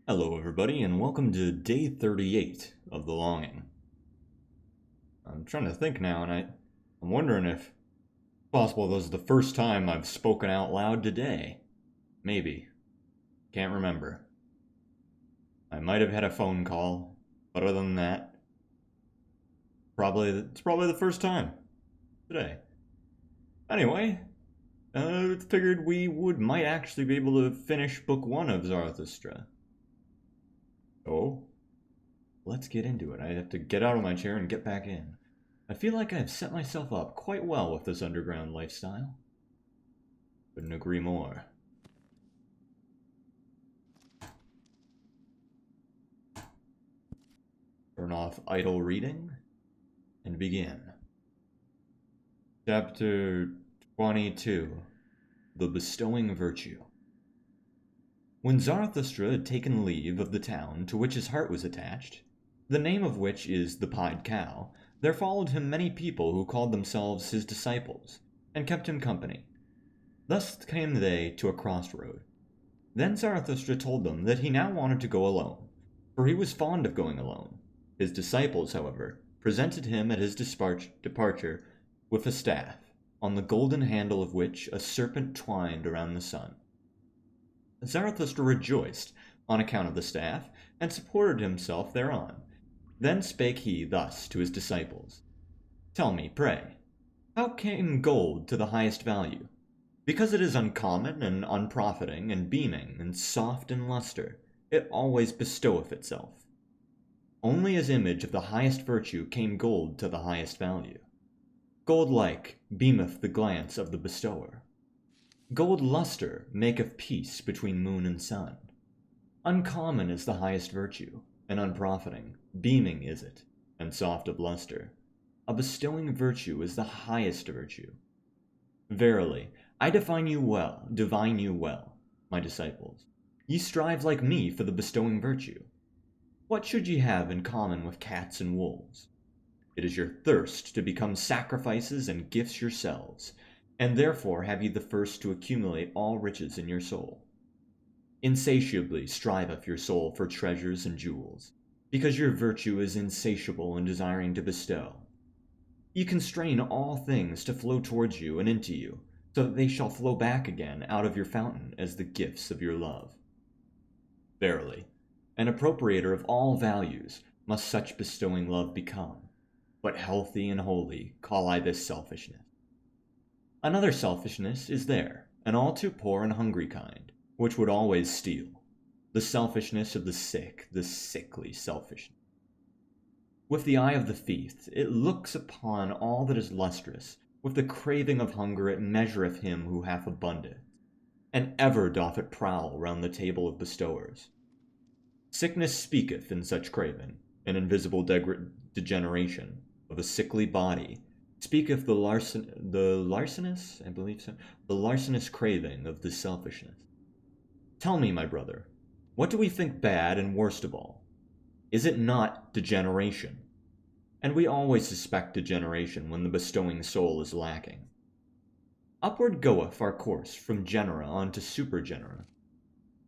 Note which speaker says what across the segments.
Speaker 1: Hello, everybody, and welcome to day 38 of The Longing. I'm trying to think now, and I'm wondering if possible this is the first time I've spoken out loud today. Maybe. Can't remember. I might have had a phone call, but other than that, it's probably the first time today. Anyway, figured we might actually be able to finish book 1 of Zarathustra. So, let's get into it. I have to get out of my chair and get back in. I feel like I've set myself up quite well with this underground lifestyle. Couldn't agree more. Turn off idle reading and begin. Chapter 22, The Bestowing Virtue. When Zarathustra had taken leave of the town to which his heart was attached, the name of which is the Pied Cow, there followed him many people who called themselves his disciples, and kept him company. Thus came they to a crossroad. Then Zarathustra told them that he now wanted to go alone, for he was fond of going alone. His disciples, however, presented him at his departure with a staff, on the golden handle of which a serpent twined around the sun. Zarathustra rejoiced on account of the staff, and supported himself thereon. Then spake he thus to his disciples: Tell me, pray, how came gold to the highest value? Because it is uncommon and unprofiting and beaming and soft in lustre, it always bestoweth itself. Only as image of the highest virtue came gold to the highest value. Gold-like beameth the glance of the bestower. Gold lustre maketh peace between moon and sun. Uncommon is the highest virtue, and unprofiting, beaming is it, and soft of lustre. A bestowing virtue is the highest virtue. Verily, I divine you well, my disciples. Ye strive like me for the bestowing virtue. What should ye have in common with cats and wolves? It is your thirst to become sacrifices and gifts yourselves, and therefore have ye the first to accumulate all riches in your soul. Insatiably striveth your soul for treasures and jewels, because your virtue is insatiable in desiring to bestow. Ye constrain all things to flow towards you and into you, so that they shall flow back again out of your fountain as the gifts of your love. Verily, an appropriator of all values must such bestowing love become, but healthy and holy call I this selfishness. Another selfishness is there, an all too poor and hungry kind, which would always steal. The selfishness of the sick, the sickly selfishness. With the eye of the thief, it looks upon all that is lustrous. With the craving of hunger it measureth him who hath abundance, and ever doth it prowl round the table of bestowers. Sickness speaketh in such craving, an invisible degeneration of a sickly body, speaketh the larcenous craving of the selfishness. Tell me, my brother, what do we think bad and worst of all? Is it not degeneration? And we always suspect degeneration when the bestowing soul is lacking. Upward goeth our course from genera on to supergenera,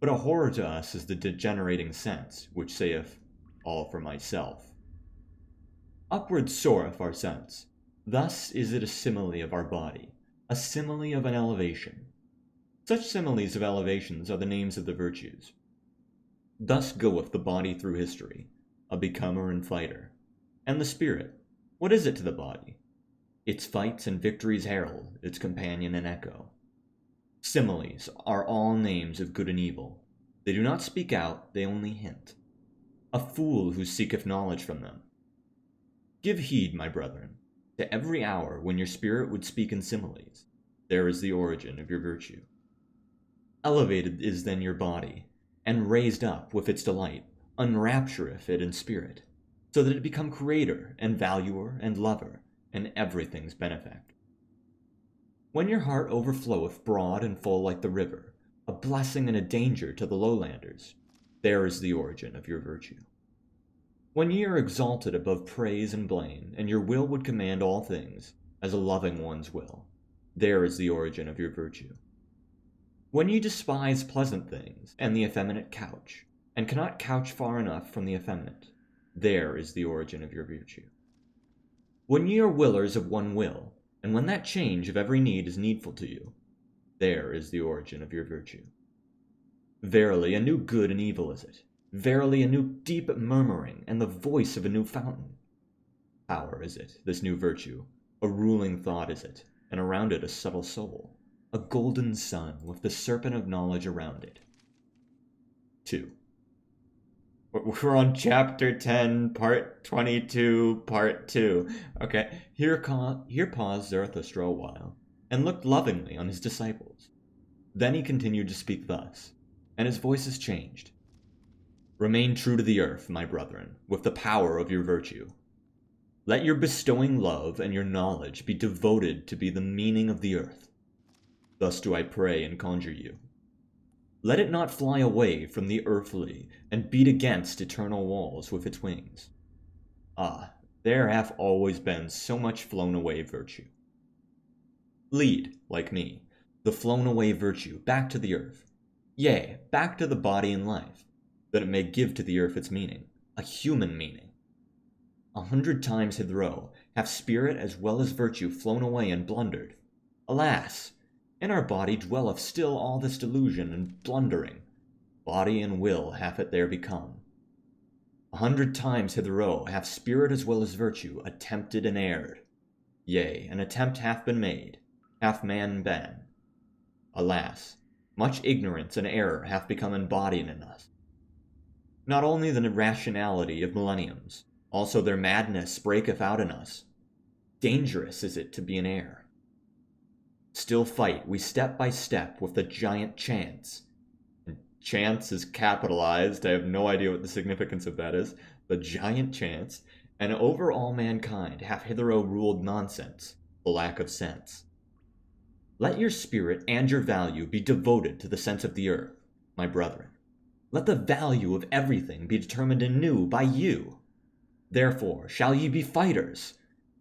Speaker 1: but a horror to us is the degenerating sense, which saith, all for myself. Upward soareth our sense. Thus is it a simile of our body, a simile of an elevation. Such similes of elevations are the names of the virtues. Thus goeth the body through history, a becomer and fighter. And the spirit, what is it to the body? Its fights and victories herald, its companion and echo. Similes are all names of good and evil. They do not speak out, they only hint. A fool who seeketh knowledge from them. Give heed, my brethren, to every hour when your spirit would speak in similes. There is the origin of your virtue. Elevated is then your body, and raised up with its delight, unraptureth it in spirit, so that it become creator and valuer and lover, and everything's benefactor. When your heart overfloweth broad and full like the river, a blessing and a danger to the lowlanders, there is the origin of your virtue. When ye are exalted above praise and blame, and your will would command all things, as a loving one's will, there is the origin of your virtue. When ye despise pleasant things, and the effeminate couch, and cannot couch far enough from the effeminate. There is the origin of your virtue. When ye are willers of one will, and when that change of every need is needful to you, there is the origin of your virtue. Verily, a new good and evil is it. Verily, a new deep murmuring, and the voice of a new fountain. Power is it, this new virtue, a ruling thought is it, and around it a subtle soul, a golden sun with the serpent of knowledge around it. 2. We're on chapter 10, part 22, part 2. Okay, here paused Zarathustra a while, and looked lovingly on his disciples. Then he continued to speak thus, and his voice is changed. Remain true to the earth, my brethren, with the power of your virtue. Let your bestowing love and your knowledge be devoted to be the meaning of the earth. Thus do I pray and conjure you. Let it not fly away from the earthly and beat against eternal walls with its wings. Ah, there hath always been so much flown away virtue. Lead, like me, the flown away virtue back to the earth, yea, back to the body and life, that it may give to the earth its meaning, a human meaning. 100 times hitherto hath spirit as well as virtue flown away and blundered. Alas! In our body dwelleth still all this delusion and blundering. Body and will hath it there become. 100 times hitherto hath spirit as well as virtue attempted and erred. Yea, an attempt hath been made, hath man been. Alas! Much ignorance and error hath become embodied in us. Not only the irrationality of millenniums, also their madness breaketh out in us. Dangerous is it to be in error. Still fight we step by step with the giant chance. And chance is capitalized, I have no idea what the significance of that is. The giant chance, and over all mankind hath hitherto ruled nonsense, the lack of sense. Let your spirit and your value be devoted to the sense of the earth, my brethren. Let the value of everything be determined anew by you. Therefore shall ye be fighters.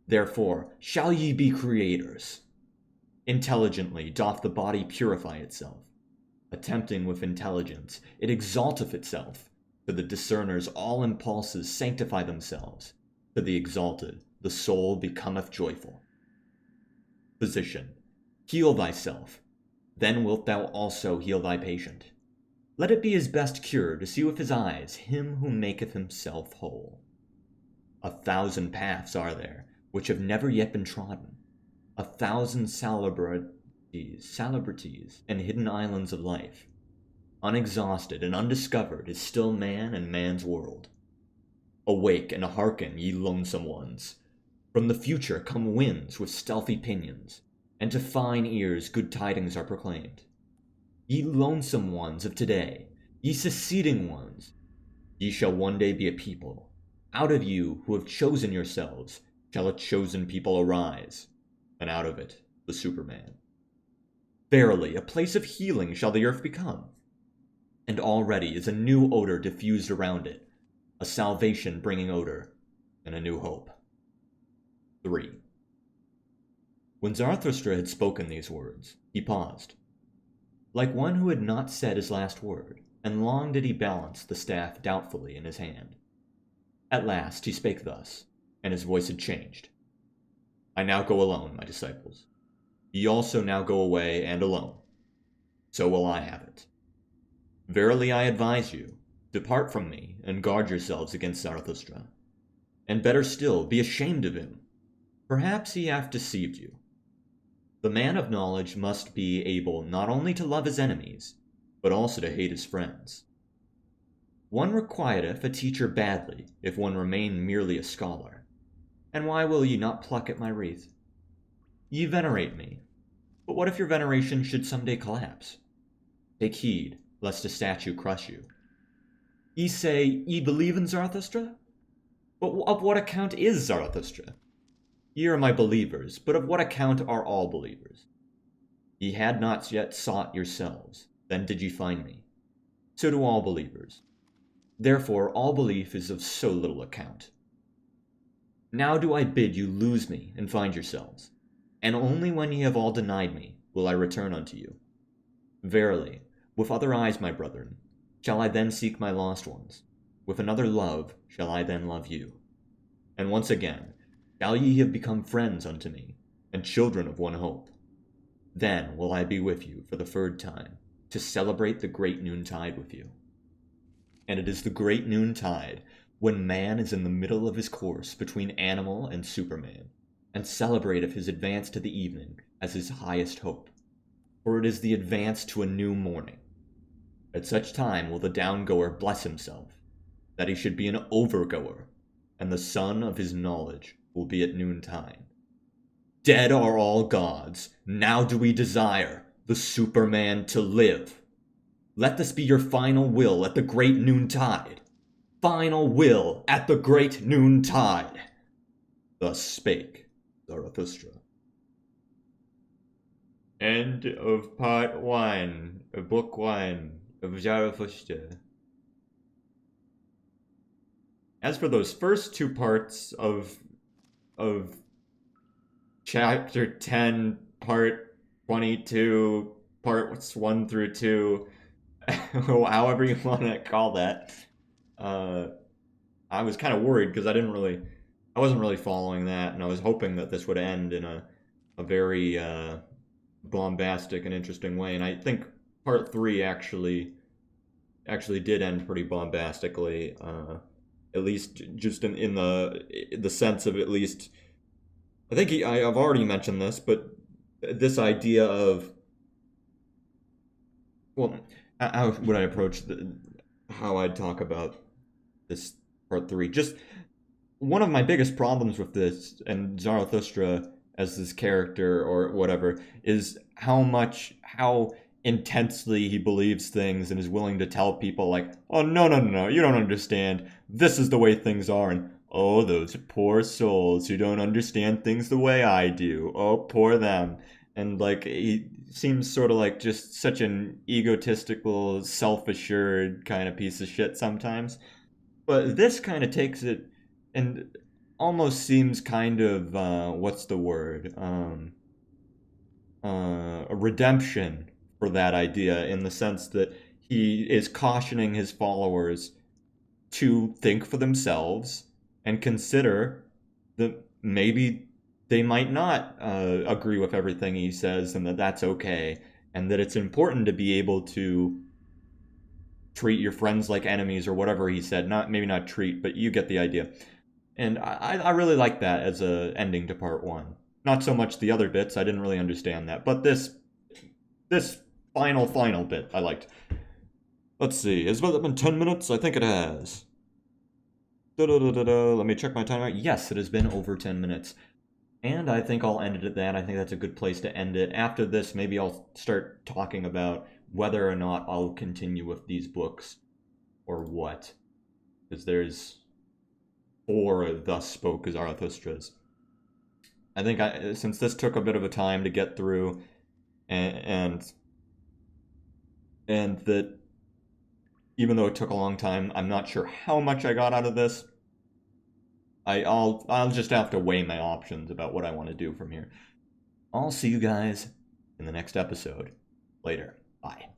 Speaker 1: Therefore shall ye be creators. Intelligently doth the body purify itself. Attempting with intelligence, it exalteth itself. To the discerners all impulses sanctify themselves. To the exalted, the soul becometh joyful. Physician, heal thyself, then wilt thou also heal thy patient. Let it be his best cure to see with his eyes him who maketh himself whole. 1,000 paths are there, which have never yet been trodden. 1,000 celebrities, and hidden islands of life. Unexhausted and undiscovered is still man and man's world. Awake and hearken, ye lonesome ones. From the future come winds with stealthy pinions, and to fine ears good tidings are proclaimed. Ye lonesome ones of today, ye seceding ones, ye shall one day be a people. Out of you who have chosen yourselves shall a chosen people arise, and out of it the Superman. Verily, a place of healing shall the earth become, and already is a new odor diffused around it, a salvation-bringing odor, and a new hope. 3. When Zarathustra had spoken these words, he paused, like one who had not said his last word, and long did he balance the staff doubtfully in his hand. At last he spake thus, and his voice had changed. I now go alone, my disciples. Ye also now go away and alone. So will I have it. Verily I advise you, depart from me, and guard yourselves against Zarathustra. And better still, be ashamed of him. Perhaps he hath deceived you. The man of knowledge must be able not only to love his enemies, but also to hate his friends. One requiteth a teacher badly, if one remain merely a scholar. And why will ye not pluck at my wreath? Ye venerate me, but what if your veneration should some day collapse? Take heed, lest a statue crush you. Ye say, ye believe in Zarathustra? But of what account is Zarathustra? Ye are my believers, but of what account are all believers? Ye had not yet sought yourselves, then did ye find me. So do all believers. Therefore all belief is of so little account. Now do I bid you lose me and find yourselves, and only when ye have all denied me will I return unto you. Verily, with other eyes, my brethren, shall I then seek my lost ones. With another love shall I then love you. And once again, shall ye have become friends unto me, and children of one hope. Then will I be with you for the third time, to celebrate the great noontide with you. And it is the great noontide, when man is in the middle of his course between animal and Superman, and celebrate of his advance to the evening as his highest hope. For it is the advance to a new morning. At such time will the down-goer bless himself, that he should be an over-goer, and the sun of his knowledge will be at noontide. Dead are all gods, now do we desire the Superman to live. Let this be your final will at the great noontide. Final will at the great noontide. Thus spake Zarathustra. End of part 1 of book 1 of Zarathustra. As for those first 2 parts of Chapter 10, Part 22, Parts 1 through 2, however you want to call that, I was kind of worried because I wasn't really following that, and I was hoping that this would end in a very bombastic and interesting way, and I think Part 3 actually did end pretty bombastically, at least just in the sense of at least. I think I've already mentioned this, but this idea of, well, how would I approach how I'd talk about this part 3? Just one of my biggest problems with this, and Zarathustra as this character or whatever, is how intensely he believes things and is willing to tell people like, oh, no, you don't understand. This is the way things are, and oh, those poor souls who don't understand things the way I do. Oh, poor them. And, like, he seems sort of like just such an egotistical, self-assured kind of piece of shit sometimes. But this kind of takes it and almost seems kind of, what's the word? A redemption for that idea, in the sense that he is cautioning his followers to think for themselves and consider that maybe they might not agree with everything he says, and that that's okay, and that it's important to be able to treat your friends like enemies, or whatever he said. Maybe not treat, but you get the idea. And I really like that as a ending to part 1. Not so much the other bits, I didn't really understand that, but this final bit I liked. Let's see, has it been 10 minutes? I think it has. Let me check my timer. Yes, it has been over 10 minutes. And I think I'll end it at that. I think that's a good place to end it. After this, maybe I'll start talking about whether or not I'll continue with these books or what. Because there's 4 Thus Spoke Zarathustras. I think since this took a bit of a time to get through, and that even though it took a long time, I'm not sure how much I got out of this. I'll just have to weigh my options about what I want to do from here. I'll see you guys in the next episode. Later. Bye.